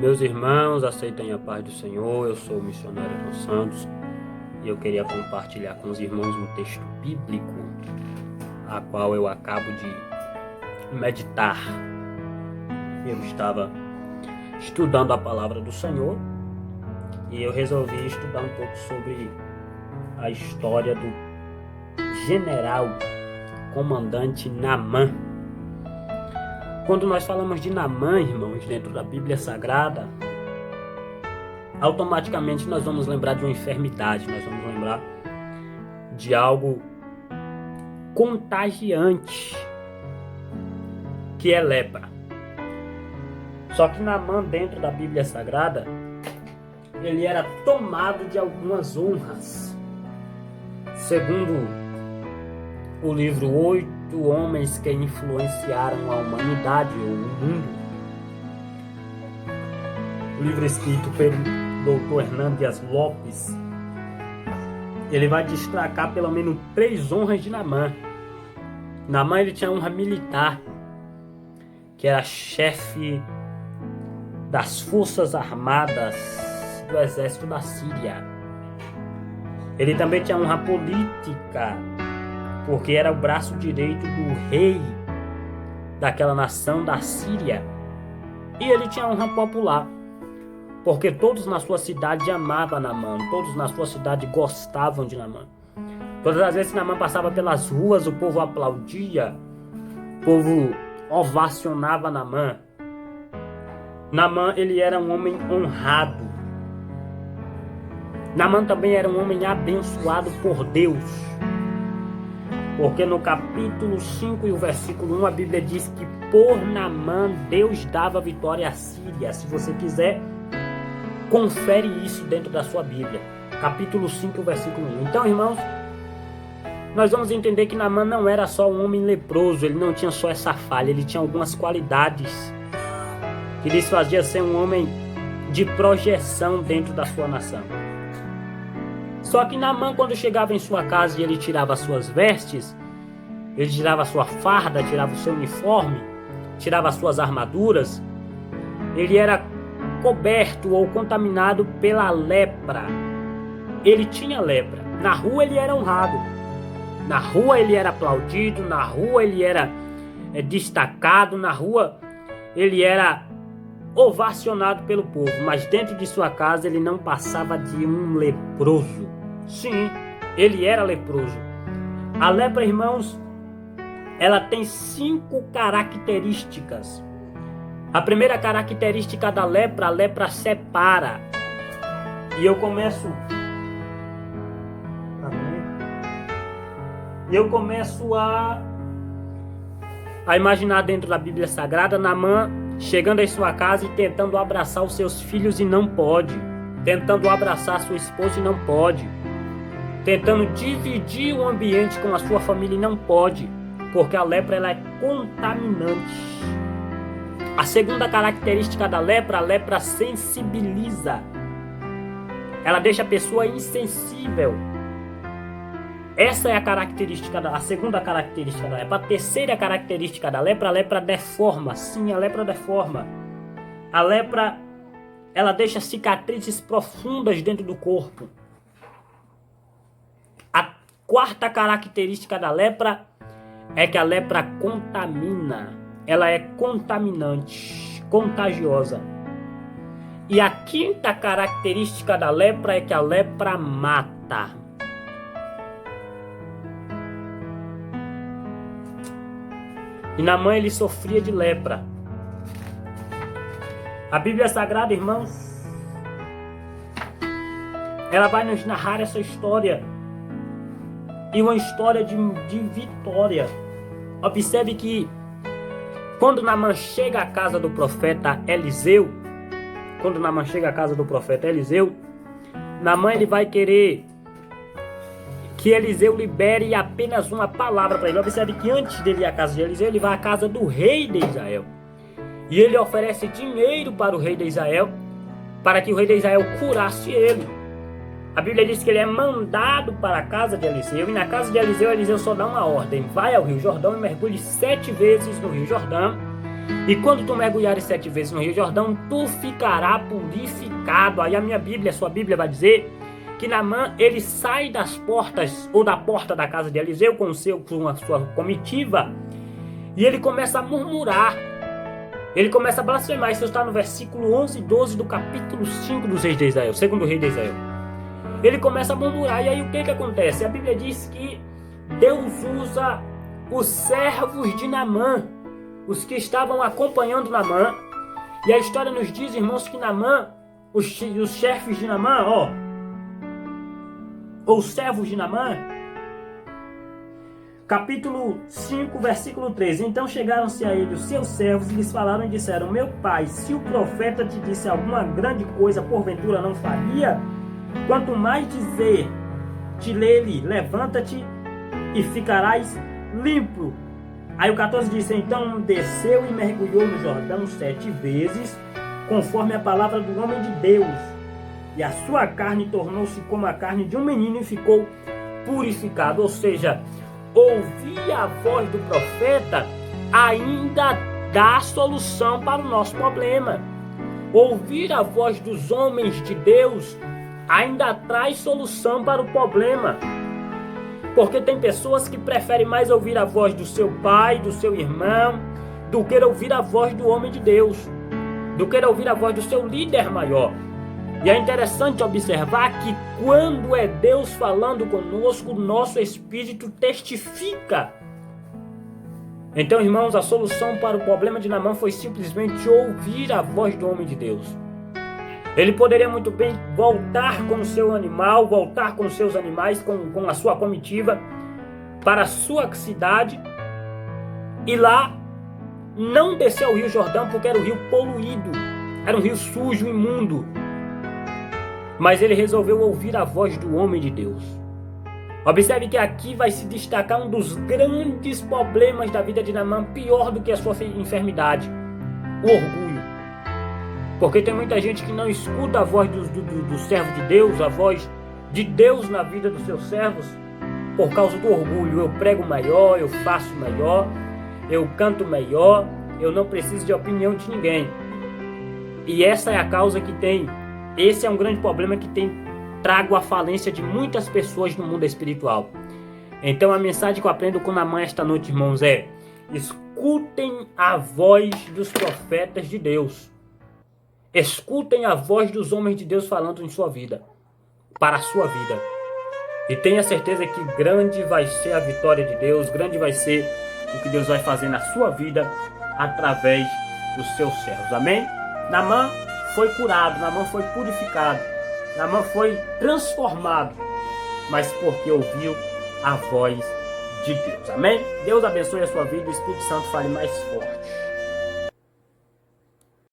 Meus irmãos, aceitem a paz do Senhor. Eu sou o missionário João Santos e eu queria compartilhar com os irmãos um texto bíblico a qual eu acabo de meditar. Eu estava estudando a palavra do Senhor e eu resolvi estudar um pouco sobre a história do general comandante Naamã. Quando nós falamos de Naamã, irmãos, dentro da Bíblia Sagrada, automaticamente nós vamos lembrar de uma enfermidade, nós vamos lembrar de algo contagiante, que é lepra. Só que Naamã, dentro da Bíblia Sagrada, ele era tomado de algumas honras. Segundo o livro 8 homens que influenciaram a humanidade ou o mundo, o livro escrito pelo Dr. Hernán Dias Lopes, ele vai destacar pelo menos 3 honras de Naamã. Naamã, ele tinha honra militar, que era chefe das forças armadas do exército da Síria. Ele também tinha honra política, porque era o braço direito do rei daquela nação da Síria. E ele tinha honra popular, porque todos na sua cidade amavam Naamã, todos na sua cidade gostavam de Naamã. Todas as vezes que Naamã passava pelas ruas, o povo aplaudia, o povo ovacionava Naamã. Naamã, ele era um homem honrado. Naamã também era um homem abençoado por Deus. Porque no capítulo 5 e o versículo 1 a Bíblia diz que por Naamã Deus dava vitória à Síria. Se você quiser, confere isso dentro da sua Bíblia. Capítulo 5 e o versículo 1. Então, irmãos, nós vamos entender que Naamã não era só um homem leproso. Ele não tinha só essa falha. Ele tinha algumas qualidades que lhes fazia ser um homem de projeção dentro da sua nação. Só que Naamã, quando chegava em sua casa e ele tirava suas vestes, ele tirava sua farda, tirava o seu uniforme, tirava suas armaduras, ele era coberto ou contaminado pela lepra. Ele tinha lepra. Na rua ele era honrado, na rua ele era aplaudido, na rua ele era destacado, na rua ele era ovacionado pelo povo, mas dentro de sua casa ele não passava de um leproso. Sim, ele era leproso. A lepra, irmãos, ela tem 5 características. A primeira característica da lepra, a lepra separa. E eu começo a imaginar dentro da Bíblia Sagrada Naamã chegando em sua casa e tentando abraçar os seus filhos e não pode, tentando abraçar sua esposa e não pode, tentando dividir o ambiente com a sua família e não pode, porque a lepra ela é contaminante. A segunda característica da lepra, a lepra sensibiliza. Ela deixa a pessoa insensível. Essa é a segunda característica da lepra. A terceira característica da lepra, a lepra deforma. Sim, a lepra deforma. A lepra, ela deixa cicatrizes profundas dentro do corpo. A quarta característica da lepra é que a lepra contamina. Ela é contaminante, contagiosa. E a quinta característica da lepra é que a lepra mata. E Naamã, ele sofria de lepra. A Bíblia Sagrada, irmãos, ela vai nos narrar essa história. E uma história de vitória. Observe que quando Naamã chega à casa do profeta Eliseu, Naamã, ele vai querer que Eliseu libere apenas uma palavra para ele. Observe que antes dele ir à casa de Eliseu, ele vai à casa do rei de Israel. E ele oferece dinheiro para o rei de Israel, para que o rei de Israel curasse ele. A Bíblia diz que ele é mandado para a casa de Eliseu, e na casa de Eliseu, Eliseu só dá uma ordem: vai ao Rio Jordão e mergulhe 7 vezes no Rio Jordão, E quando tu mergulhares 7 vezes no Rio Jordão, tu ficará purificado. Aí a minha Bíblia, a sua Bíblia vai dizer que Naamã, ele sai das portas, ou da porta da casa de Eliseu com a sua comitiva, e ele começa a murmurar. Ele começa a blasfemar. Isso está no versículo 11 e 12 do capítulo 5 dos reis de Israel, segundo rei de Israel. Ele começa a murmurar, e aí o que acontece? A Bíblia diz que Deus usa os servos de Naamã, os que estavam acompanhando Naamã. E a história nos diz, irmãos, que Naamã, os chefes de Naamã, ou os servos de Naamã, capítulo 5, versículo 13. Então chegaram-se a ele os seus servos e lhes falaram e disseram: meu pai, se o profeta te disse alguma grande coisa, porventura não faria? Quanto mais dizer-te lhe, levanta-te e ficarás limpo. Aí o 14 disse: então desceu e mergulhou no Jordão 7 vezes, conforme a palavra do homem de Deus. E a sua carne tornou-se como a carne de um menino e ficou purificado. Ou seja, ouvir a voz do profeta ainda dá solução para o nosso problema. Ouvir a voz dos homens de Deus ainda traz solução para o problema. Porque tem pessoas que preferem mais ouvir a voz do seu pai, do seu irmão, do que ouvir a voz do homem de Deus, do que ouvir a voz do seu líder maior. E é interessante observar que quando é Deus falando conosco, o nosso espírito testifica. Então, irmãos, a solução para o problema de Naamã foi simplesmente ouvir a voz do homem de Deus. Ele poderia muito bem voltar com o seu animal, voltar com os seus animais, com a sua comitiva, para a sua cidade, e lá não descer ao Rio Jordão, porque era um rio poluído, era um rio sujo, imundo. Mas ele resolveu ouvir a voz do homem de Deus. Observe que aqui vai se destacar um dos grandes problemas da vida de Naamã, pior do que a sua enfermidade: o orgulho. Porque tem muita gente que não escuta a voz do servo de Deus, a voz de Deus na vida dos seus servos, por causa do orgulho. Eu prego melhor, eu faço melhor, eu canto melhor, eu não preciso de opinião de ninguém. E essa é a causa que tem. Esse é um grande problema que tem trago a falência de muitas pessoas no mundo espiritual. Então a mensagem que eu aprendo com Naamã esta noite, irmãos, é: escutem a voz dos profetas de Deus. Escutem a voz dos homens de Deus falando em sua vida, para a sua vida. E tenha certeza que grande vai ser a vitória de Deus, grande vai ser o que Deus vai fazer na sua vida através dos seus servos. Amém? Naamã foi curado, Naamã foi purificado, Naamã foi transformado, mas porque ouviu a voz de Deus. Amém? Deus abençoe a sua vida, o Espírito Santo fale mais forte.